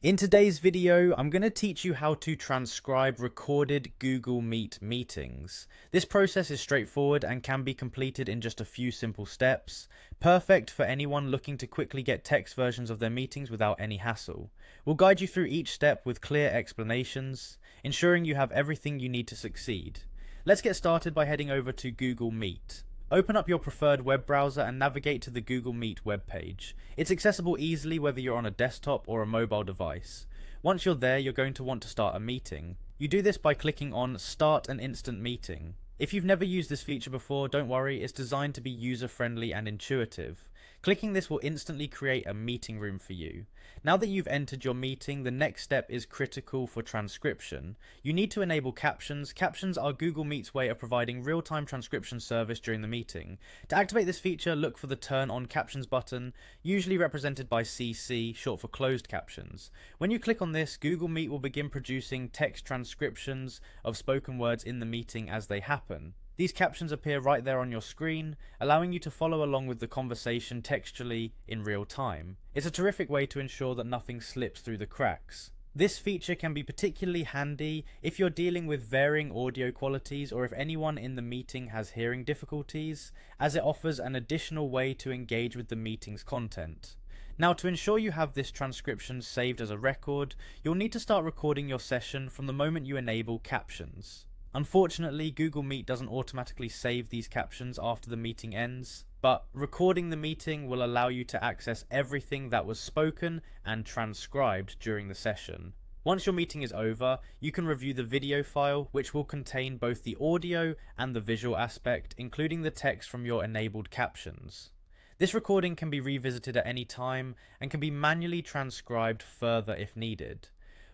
In today's video, I'm going to teach you how to transcribe recorded Google Meet meetings. This process is straightforward and can be completed in just a few simple steps, perfect for anyone looking to quickly get text versions of their meetings without any hassle. We'll guide you through each step with clear explanations, ensuring you have everything you need to succeed. Let's get started by heading over to Google Meet. Open up your preferred web browser and navigate to the Google Meet webpage. It's accessible easily whether you're on a desktop or a mobile device. Once you're there, you're going to want to start a meeting. You do this by clicking on Start an Instant Meeting. If you've never used this feature before, don't worry, it's designed to be user-friendly and intuitive. Clicking this will instantly create a meeting room for you. Now that you've entered your meeting, the next step is critical for transcription. You need to enable captions. Captions are Google Meet's way of providing real-time transcription service during the meeting. To activate this feature, look for the Turn on Captions button, usually represented by CC, short for closed captions. When you click on this, Google Meet will begin producing text transcriptions of spoken words in the meeting as they happen. These captions appear right there on your screen, allowing you to follow along with the conversation textually in real time. It's a terrific way to ensure that nothing slips through the cracks. This feature can be particularly handy if you're dealing with varying audio qualities or if anyone in the meeting has hearing difficulties, as it offers an additional way to engage with the meeting's content. Now, to ensure you have this transcription saved as a record, you'll need to start recording your session from the moment you enable captions. Unfortunately, Google Meet doesn't automatically save these captions after the meeting ends, but recording the meeting will allow you to access everything that was spoken and transcribed during the session. Once your meeting is over, you can review the video file, which will contain both the audio and the visual aspect, including the text from your enabled captions. This recording can be revisited at any time and can be manually transcribed further if needed.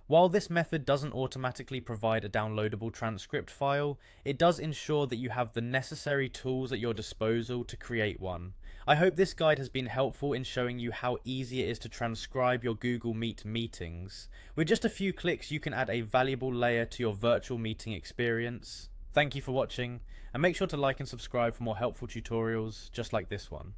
While this method doesn't automatically provide a downloadable transcript file, it does ensure that you have the necessary tools at your disposal to create one. I hope this guide has been helpful in showing you how easy it is to transcribe your Google Meet meetings. With just a few clicks, you can add a valuable layer to your virtual meeting experience. Thank you for watching, and make sure to like and subscribe for more helpful tutorials just like this one.